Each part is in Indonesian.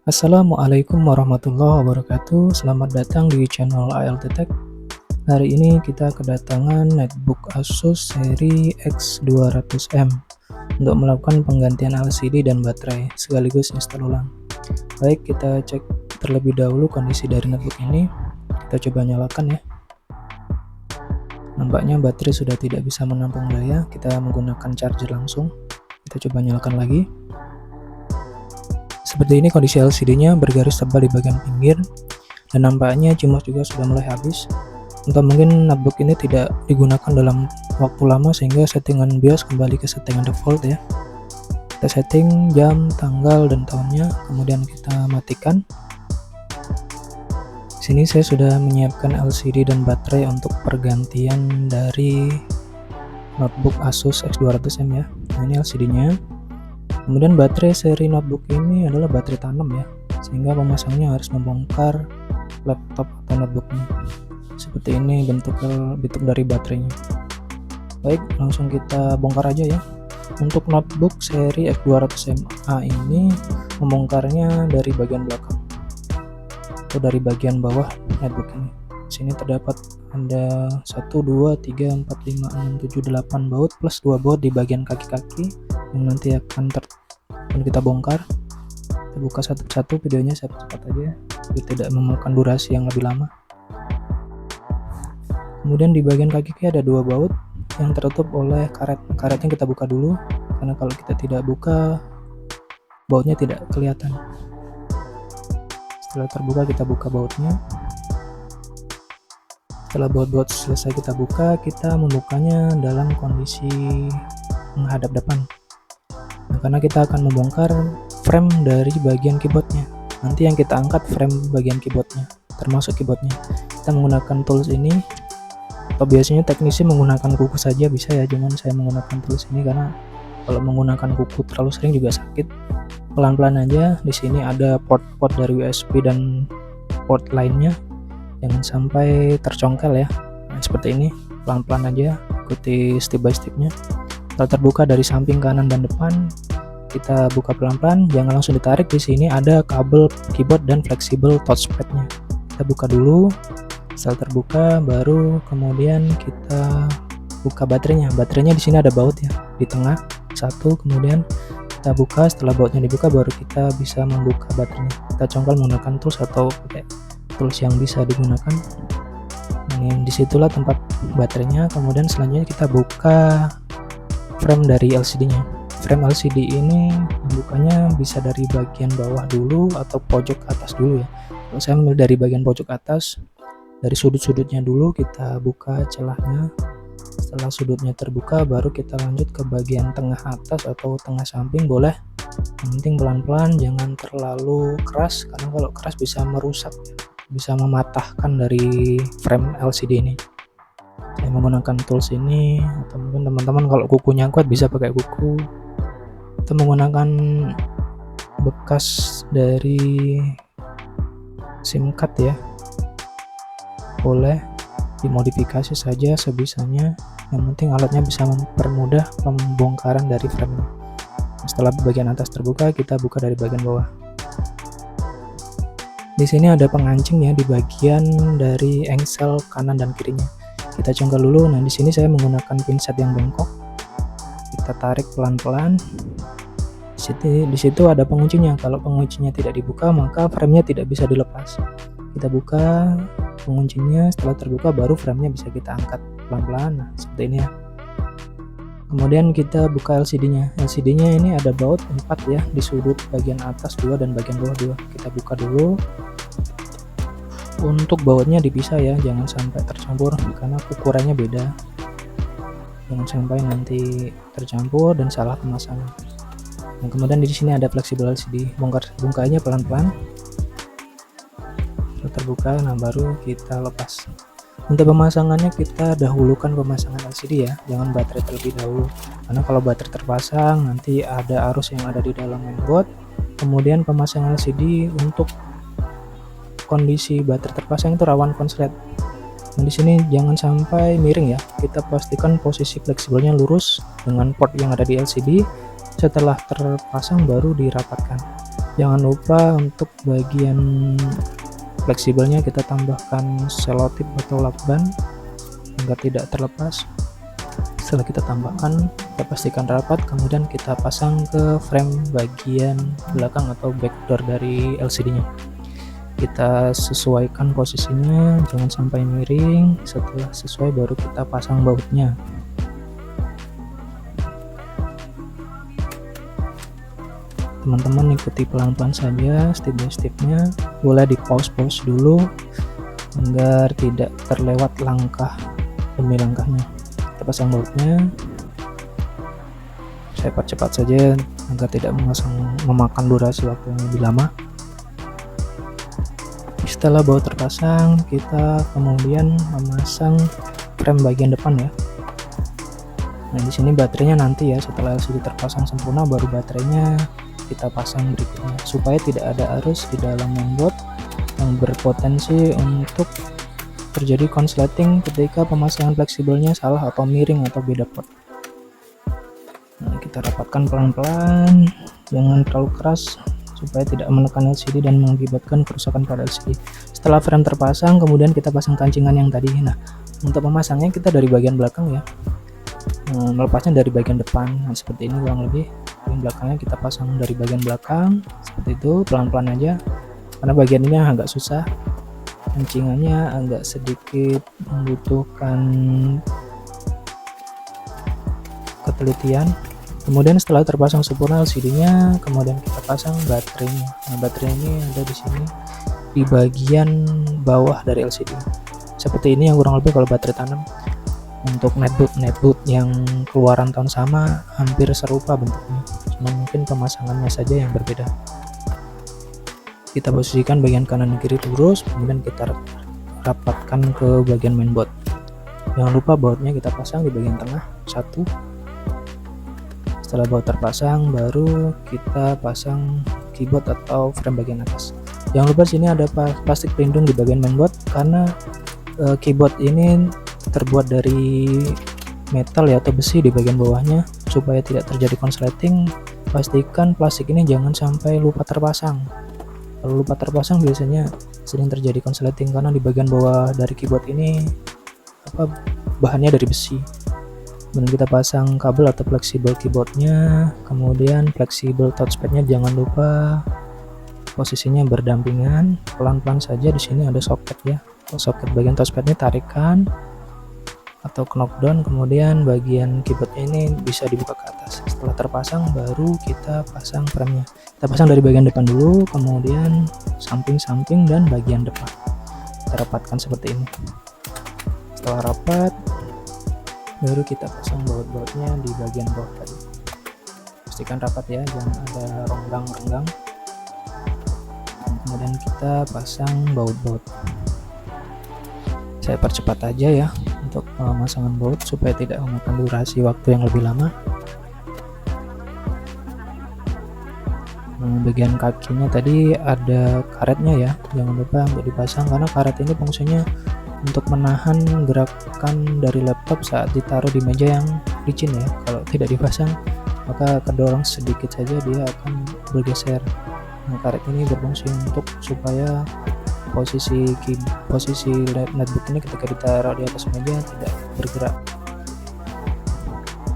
Assalamualaikum warahmatullahi wabarakatuh. Selamat datang di channel ALT Tech. Hari ini kita kedatangan netbook Asus seri X200M untuk melakukan penggantian LCD dan baterai sekaligus install ulang. Baik, kita cek terlebih dahulu kondisi dari netbook ini. Kita coba nyalakan ya. Nampaknya baterai sudah tidak bisa menampung daya. Kita menggunakan charger langsung. Kita coba nyalakan lagi. Seperti ini kondisi LCD-nya, bergaris tebal di bagian pinggir, dan nampaknya CMOS juga sudah mulai habis. Atau mungkin netbook ini tidak digunakan dalam waktu lama sehingga settingan BIOS kembali ke settingan default ya. Kita setting jam, tanggal, dan tahunnya, kemudian kita matikan. Sini saya sudah menyiapkan LCD dan baterai untuk pergantian dari notebook Asus X200M ya. Nah, ini LCD-nya. Kemudian baterai seri notebook ini adalah baterai tanam ya, sehingga pemasangnya harus membongkar laptop atau notebooknya. Seperti ini bentuk dari baterainya. Baik, langsung kita bongkar aja ya. Untuk notebook seri X200MA ini membongkarnya dari bagian belakang atau dari bagian bawah netbook ini. Di sini terdapat ada 1, 2, 3, 4, 5, 6, 7, 8 baut plus 2 baut di bagian kaki-kaki yang nanti akan kita bongkar. Kita buka satu-satu videonya cepat-cepat aja biar tidak memakan durasi yang lebih lama. Kemudian di bagian kaki ada 2 baut yang tertutup oleh karet. Karetnya kita buka dulu karena kalau kita tidak buka bautnya tidak kelihatan. Setelah terbuka kita buka bautnya. Setelah baut-baut selesai kita buka, kita membukanya dalam kondisi menghadap depan. Nah, karena kita akan membongkar frame dari bagian keyboardnya. Nanti yang kita angkat frame bagian keyboardnya, termasuk keyboardnya. Kita menggunakan tools ini, atau biasanya teknisi menggunakan kuku saja bisa ya, cuman saya menggunakan tools ini karena kalau menggunakan kuku terlalu sering juga sakit. Pelan-pelan aja. Di sini ada port-port dari USB dan port lainnya. Jangan sampai tercongkel ya. Nah, seperti ini, pelan-pelan aja, ikuti step by stepnya. Kalau terbuka dari samping kanan dan depan, kita buka pelan-pelan, jangan langsung ditarik. Di sini ada kabel keyboard dan fleksibel touchpadnya. Kita buka dulu. Setelah terbuka, baru kemudian kita buka baterainya. Baterainya di sini ada baut ya, di tengah satu. Kemudian kita buka. Setelah bautnya dibuka, baru kita bisa membuka baterainya. Kita congkel menggunakan tools atau pakai tools yang bisa digunakan. Ini disitulah tempat baterainya. Kemudian selanjutnya kita buka frame dari LCD-nya. Frame LCD ini bukanya bisa dari bagian bawah dulu atau pojok atas dulu ya. Kalau saya memilih dari bagian pojok atas, dari sudut-sudutnya dulu kita buka celahnya. Setelah sudutnya terbuka, baru kita lanjut ke bagian tengah atas atau tengah samping boleh. Yang penting pelan-pelan, jangan terlalu keras karena kalau keras bisa merusak, bisa mematahkan dari frame LCD ini. Saya menggunakan tools ini, atau mungkin teman-teman kalau kukunya kuat bisa pakai kuku. Kita menggunakan bekas dari SIM card ya, boleh dimodifikasi saja sebisanya, yang penting alatnya bisa mempermudah pembongkaran dari frame ini. Setelah bagian atas terbuka, kita buka dari bagian bawah. Di sini ada pengancing ya di bagian dari engsel kanan dan kirinya. Kita congkel dulu. Nah, di sini saya menggunakan pinset yang bengkok. Kita tarik pelan-pelan. Di situ ada penguncinya. Kalau penguncinya tidak dibuka, maka frame-nya tidak bisa dilepas. Kita buka penguncinya. Setelah terbuka, baru frame-nya bisa kita angkat pelan-pelan. Nah, seperti ini ya. Kemudian kita buka LCD-nya. LCD-nya ini ada baut 4 ya di sudut bagian atas 2 dan bagian bawah 2. Kita buka dulu. Untuk bautnya dipisah ya, jangan sampai tercampur karena ukurannya beda. Jangan sampai nanti tercampur dan salah pemasangan. Nah, kemudian di sini ada fleksibel LCD. Bongkarnya pelan-pelan. Setelah terbuka, nah baru kita lepas. Untuk pemasangannya kita dahulukan pemasangan LCD ya, jangan baterai terlebih dahulu. Karena kalau baterai terpasang nanti ada arus yang ada di dalam mainboard. Kemudian pemasangan LCD untuk kondisi baterai terpasang itu rawan konslet. Nah, di sini jangan sampai miring ya. Kita pastikan posisi fleksibelnya lurus dengan port yang ada di LCD. Setelah terpasang baru dirapatkan. Jangan lupa untuk bagian fleksibelnya kita tambahkan selotip atau lakban agar tidak terlepas. Setelah kita tambahkan, kita pastikan rapat, kemudian kita pasang ke frame bagian belakang atau backdoor dari LCD-nya. Kita sesuaikan posisinya, jangan sampai miring. Setelah sesuai baru kita pasang bautnya. Teman-teman ikuti pelan-pelan saja step by stepnya, boleh di pause dulu agar tidak terlewat langkah demi langkahnya. Kita pasang bautnya, saya percepat saja agar tidak memakan durasi waktu yang lebih lama. Setelah baut terpasang, kita kemudian memasang frame bagian depan ya. Nah, di sini baterainya nanti ya, setelah LCD terpasang sempurna baru baterainya kita pasang berikutnya, supaya tidak ada arus di dalam mainboard yang berpotensi untuk terjadi konsleting ketika pemasangan fleksibelnya salah atau miring atau beda port. Nah, kita rapatkan pelan-pelan, jangan terlalu keras supaya tidak menekan LCD dan mengakibatkan kerusakan pada LCD. Setelah frame terpasang, kemudian kita pasang kancingan yang tadi. Nah, untuk memasangnya kita dari bagian belakang ya, melepasnya dari bagian depan. Nah, seperti ini kurang lebih. Bagian belakangnya kita pasang dari bagian belakang seperti itu, pelan-pelan aja karena bagian ini agak susah, kancingannya agak sedikit membutuhkan ketelitian. Kemudian setelah terpasang sempurna LCD-nya, kemudian kita pasang baterainya. Nah, baterai ini ada di sini di bagian bawah dari LCD. Seperti ini yang kurang lebih kalau baterai tanam. Untuk netbook yang keluaran tahun sama hampir serupa bentuknya, cuma mungkin pemasangannya saja yang berbeda. Kita posisikan bagian kanan dan kiri lurus, kemudian kita rapatkan ke bagian mainboard. Jangan lupa bautnya kita pasang di bagian tengah satu. Setelah baut terpasang, baru kita pasang keyboard atau frame bagian atas. Jangan lupa sini ada plastik pelindung di bagian mainboard karena keyboard ini terbuat dari metal ya atau besi di bagian bawahnya. Supaya tidak terjadi konsleting, pastikan plastik ini jangan sampai lupa terpasang. Kalau lupa terpasang biasanya sering terjadi konsleting karena di bagian bawah dari keyboard ini bahannya dari besi. Kemudian kita pasang kabel atau fleksibel keyboardnya, kemudian fleksibel touchpadnya jangan lupa posisinya berdampingan. Pelan-pelan saja, di sini ada soket ya. Soket bagian touchpadnya tarikan atau knockdown, kemudian bagian keyboardnya ini bisa dibuka ke atas. Setelah terpasang baru kita pasang frame-nya. Kita pasang dari bagian depan dulu, kemudian samping-samping dan bagian depan. Kita rapatkan seperti ini. Setelah rapat, baru kita pasang baut-bautnya di bagian bawah tadi. Pastikan rapat ya, jangan ada ronggang-renggang. Kemudian kita pasang baut-baut. Saya percepat aja ya untuk pemasangan baut supaya tidak memakan durasi waktu yang lebih lama. Bagian kakinya tadi ada karetnya ya, jangan lupa untuk dipasang karena karet ini fungsinya untuk menahan gerakan dari laptop saat ditaruh di meja yang licin ya. Kalau tidak dipasang maka kedorong sedikit saja dia akan bergeser. Nah, karet ini berfungsi untuk supaya posisi netbook ini ketika ditaruh di atas meja tidak bergerak.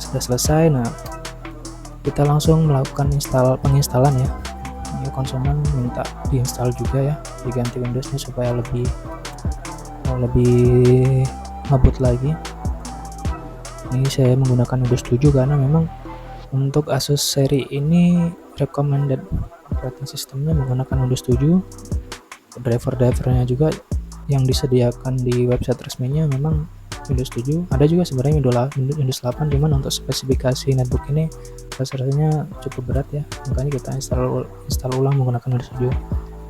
Sudah selesai, nah kita langsung melakukan penginstalan ya. Ini konsumen minta diinstal juga ya, diganti Windowsnya supaya lebih ngebut lagi. Ini saya menggunakan Windows 7 karena memang untuk Asus seri ini recommended operating systemnya menggunakan Windows 7. Driver-drivernya juga yang disediakan di website resminya memang Windows 7. Ada juga sebenarnya Windows 8, cuman untuk spesifikasi netbook ini rasanya cukup berat ya, makanya kita install ulang menggunakan Windows 7.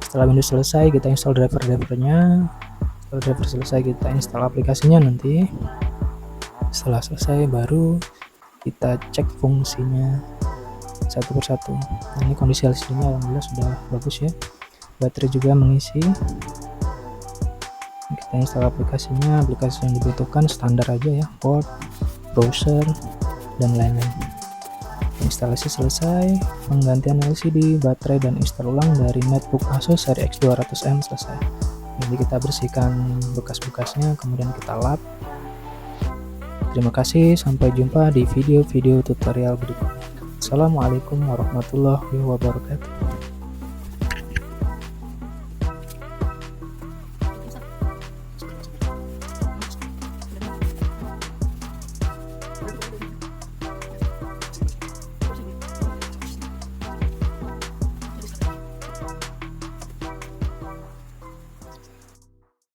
Setelah Windows selesai, kita install driver-drivernya. Setelah driver selesai, kita install aplikasinya nanti. Setelah selesai baru kita cek fungsinya satu persatu. Nah, ini kondisi LCD-nya alhamdulillah sudah bagus ya. Baterai juga mengisi. Kita install aplikasinya, aplikasi yang dibutuhkan standar aja ya, Word, browser, dan lain-lain. Instalasi selesai, penggantian LCD, baterai, dan install ulang dari netbook Asus seri X200M selesai. Jadi kita bersihkan bekas-bekasnya, kemudian kita lap. Terima kasih, sampai jumpa di video-video tutorial berikutnya. Assalamualaikum warahmatullahi wabarakatuh.